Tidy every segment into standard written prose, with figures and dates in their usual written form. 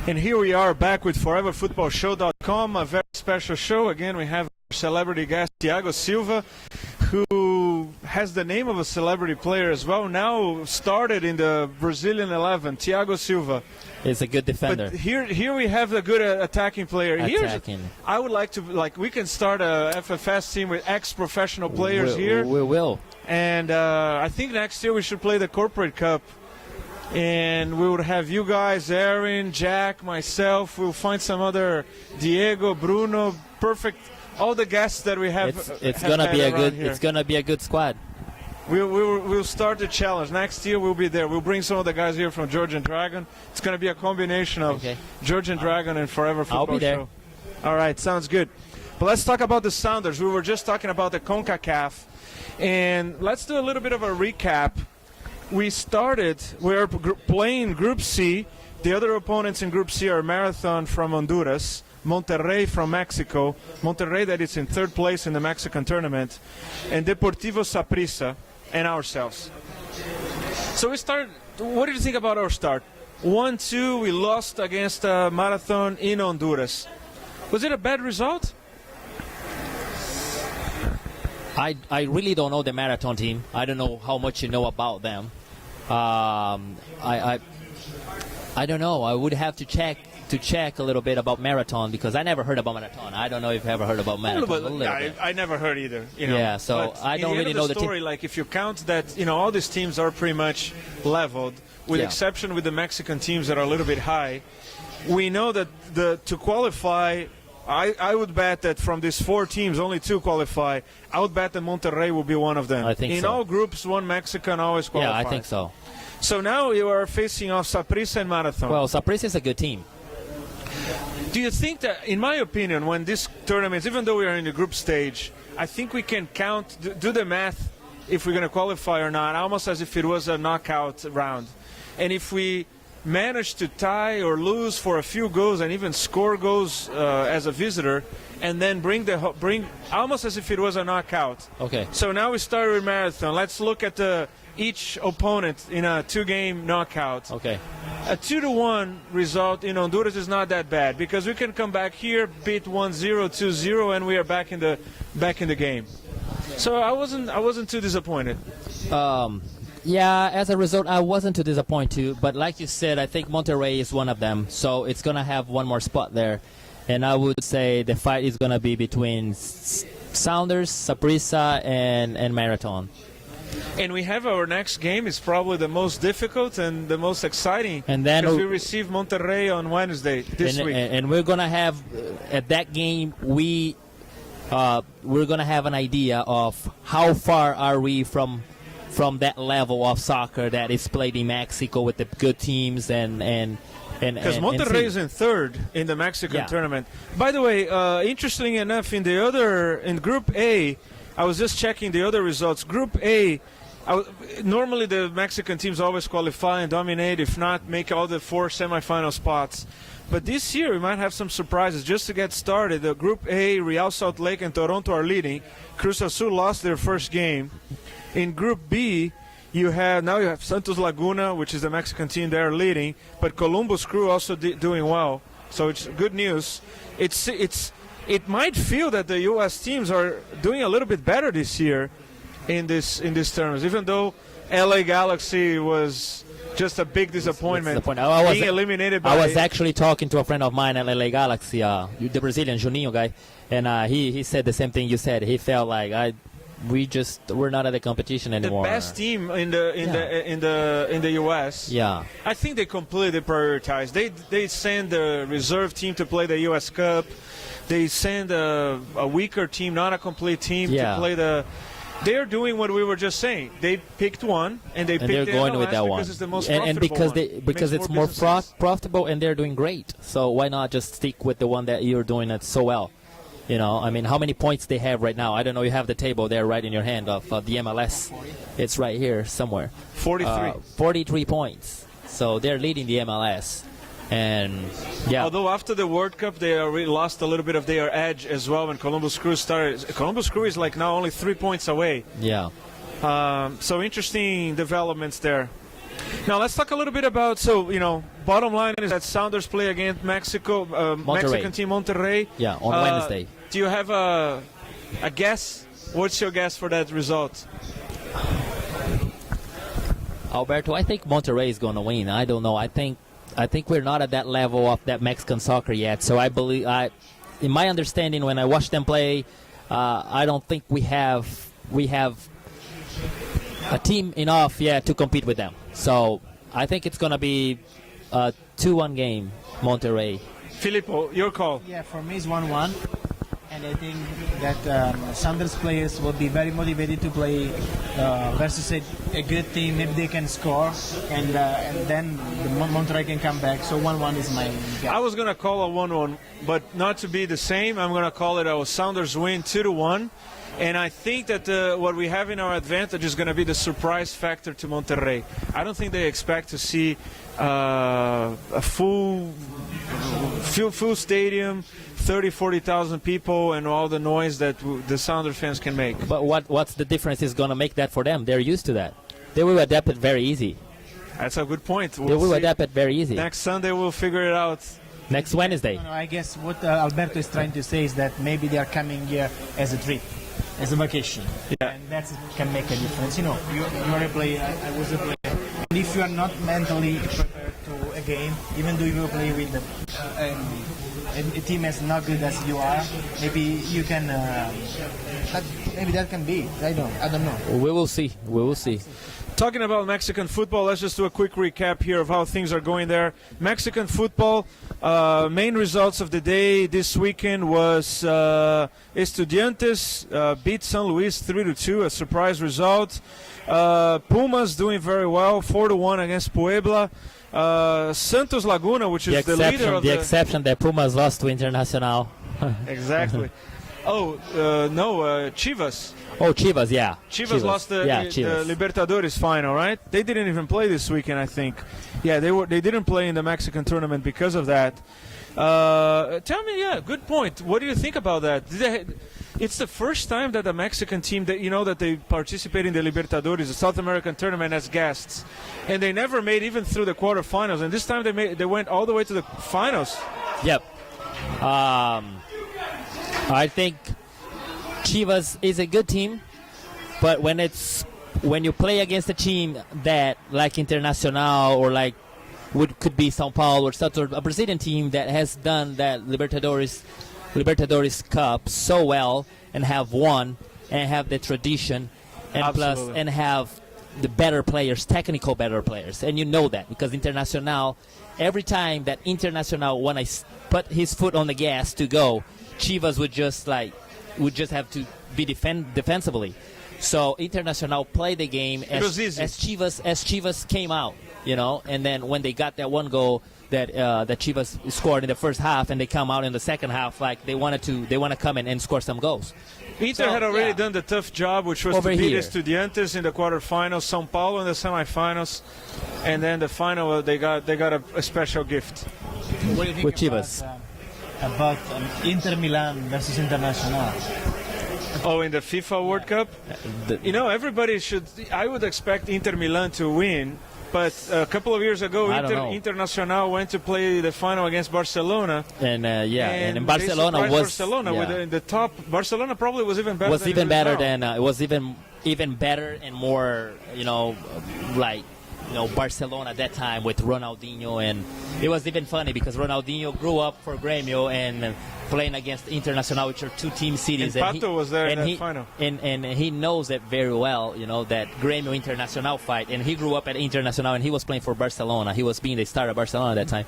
And here we are back with ForeverFootballShow.com, a very special show. Again, we have our celebrity guest, Thiago Silva, who has the name of a celebrity player as well. Now started in the Brazilian 11, Thiago Silva. He's a good defender. But here we have a good attacking player. I would like to, we can start a FFS team with ex-professional players here. We will. And I think next year we should play the Corporate Cup. And we would have you guys, Aaron, Jack, myself. We'll find some other, Diego, Bruno, perfect. All the guests that we have. It's gonna be a good squad. We'll start the challenge next year. We'll be there. We'll bring some of the guys here from Georgian Dragon. It's gonna be a combination of Georgian Dragon and Forever Football I'll be there. Show. All right, sounds good. But let's talk about the Sounders. We were just talking about the CONCACAF, and let's do a little bit of a recap. We're playing Group C. The other opponents in Group C are Marathon from Honduras, Monterrey from Mexico, Monterrey that is in third place in the Mexican tournament, and Deportivo Saprissa, and ourselves. So we start. What did you think about our start? 1-2, we lost against Marathon in Honduras. Was it a bad result? I really don't know the Marathon team. I don't know how much you know about them. I don't know. I would have to check a little bit about Marathon because I never heard about Marathon. I don't know if you ever heard about Marathon. I never heard either. Yeah, so I don't really know the story. Like if you count that, all these teams are pretty much leveled, with exception with the Mexican teams that are a little bit high. We know that to qualify. I would bet that from these 4 teams, only 2 qualify. I would bet that Monterrey will be one of them. I think in all groups, one Mexican always qualifies. Yeah, I think so. So now you are facing off Saprissa and Marathon. Well, Saprissa is a good team. Do you think that, in my opinion, when this tournament, even though we are in the group stage, I think we can do the math if we're going to qualify or not, almost as if it was a knockout round. And if we manage to tie or lose for a few goals and even score goals as a visitor, and then bring almost as if it was a knockout. Okay. So now we start with Marathon. Let's look at each opponent in a 2-game knockout. Okay. A 2-1 result in Honduras is not that bad because we can come back here, beat 1-0, 2-0, and we are back in the game. So I wasn't too disappointed. Yeah, as a result, I wasn't too disappointed. But like you said, I think Monterrey is one of them. So it's going to have one more spot there. And I would say the fight is going to be between Sounders, Saprissa, and Marathon. And we have our next game. It's probably the most difficult and the most exciting. And then because we receive Monterrey on Wednesday this week. And we're going to have, at that game, we're going to have an idea of how far are we from that level of soccer that is played in Mexico with the good teams and because Monterrey is in third in the Mexican tournament. By the way, interestingly enough, in Group A, I was just checking the other results. Group A, normally the Mexican teams always qualify and dominate, if not make all the 4 semifinal spots. But this year we might have some surprises. Just to get started, the Group A, Real Salt Lake and Toronto are leading. Cruz Azul lost their first game. In Group B, you have Santos Laguna, which is the Mexican team there leading, but Columbus Crew also doing well. So it's good news. It might feel that the U.S. teams are doing a little bit better this year in this terms, even though LA Galaxy was just a big disappointment. Being eliminated by. I was actually talking to a friend of mine at LA Galaxy, the Brazilian Juninho guy, and he said the same thing you said. He felt like we're not at the competition anymore. The best team in the U.S. Yeah. I think they completely prioritize. They send the reserve team to play the U.S. Cup. They send a weaker team, not a complete team, to play the. They're doing what we were just saying. They picked one, and they're going with that one. It's the most and because it's more profitable, and they're doing great. So why not just stick with the one that you're doing it so well? I mean, how many points they have right now? I don't know. You have the table there right in your hand of the MLS. It's right here somewhere. 43 points. So they're leading the MLS. And although after the World Cup they lost a little bit of their edge as well when Columbus Crew started. Columbus Crew is like now only 3 points away. Yeah. So interesting developments there. Now let's talk a little bit about, bottom line is that Sounders play against Mexico, Mexican team Monterrey. Yeah, on Wednesday. Do you have a guess? What's your guess for that result? Alberto, I think Monterrey is going to win. I don't know. I think we're not at that level of that Mexican soccer yet. So I believe, in my understanding, when I watch them play, I don't think we have a team enough yet to compete with them. So I think it's going to be a 2-1 game, Monterrey. Filippo, your call. Yeah, for me it's 1-1. And I think that Sanders players will be very motivated to play versus a good team. Maybe they can score, and then the Monterrey can come back. So 1-1 is my guess. I was going to call a 1-1, but not to be the same. I'm going to call it a Sounders win 2-1. And I think that what we have in our advantage is going to be the surprise factor to Monterrey. I don't think they expect to see a full stadium, 30, 40,000 people, and all the noise that the Sounders fans can make. But what's the difference is going to make that for them? They're used to that. They will adapt it very easy. That's a good point. They will adapt it very easy. Next Sunday we'll figure it out. Next Wednesday. No, I guess what Alberto is trying to say is that maybe they are coming here as a trip, as a vacation. Yeah. And that can make a difference. You are a player, I was a player. And if you are not mentally prepared to a game, even though you play with a team as not good as you are, maybe you can. Maybe that can be. I don't know. We will see. We will see. Talking about Mexican football, let's just do a quick recap here of how things are going there. Mexican football, main results of the day this weekend was Estudiantes beat San Luis 3-2, a surprise result. Pumas doing very well, 4-1 against Puebla. Santos Laguna, which is the leader of the exception that Pumas lost to Internacional. Exactly. Chivas. Oh, Chivas, yeah. Chivas lost the Libertadores final, right? They didn't even play this weekend, I think. Yeah, they didn't play in the Mexican tournament because of that. Tell me, good point. What do you think about that? It's the first time that a Mexican team that they participate in the Libertadores, the South American tournament, as guests, and they never made even through the quarterfinals. And this time they went all the way to the finals. Yep. I think Chivas is a good team, but when you play against a team that like Internacional or like could be São Paulo or a Brazilian team that has done that Libertadores Cup so well and have won and have the tradition and Absolutely. plus and have the better players, technical better players, and you know that because Internacional, every time that Internacional when I put his foot on the gas to go, Chivas would just have to be defensively. So Internacional played the game as Chivas came out, and then when they got that one goal that Chivas scored in the first half, and they come out in the second half like they want to come in and score some goals. Inter had already done the tough job, which was to beat Estudiantes in the quarterfinals, São Paulo in the semifinals, and then the final they got a special gift. What do you think with Chivas? About Inter Milan versus Internacional? Oh, in the FIFA World Cup? Everybody should. I would expect Inter Milan to win, but a couple of years ago, Internacional went to play the final against Barcelona. And in Barcelona with the top. Barcelona probably was even better. It was even better and more, Barcelona at that time with Ronaldinho, and it was even funny because Ronaldinho grew up for Grêmio and playing against Internacional, which are two team cities. And Pato was there in that final. And he knows that very well, that Grêmio Internacional fight. And he grew up at Internacional, and he was playing for Barcelona. He was being the star of Barcelona at that time.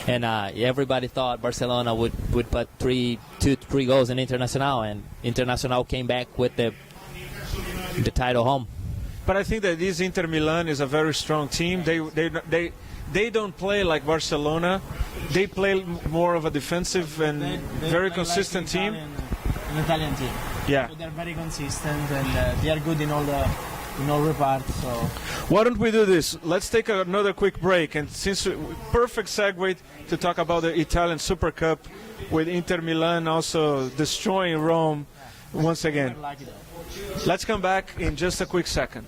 And everybody thought Barcelona would put three goals in Internacional, and Internacional came back with the title home. But I think that this Inter Milan is a very strong team. They don't play like Barcelona. They play more of a defensive and very consistent team. An Italian team. Yeah. So they're very consistent and they are good in all reparts. So why don't we do this? Let's take another quick break, and perfect segue to talk about the Italian Super Cup with Inter Milan also destroying Rome once again. Let's come back in just a quick second.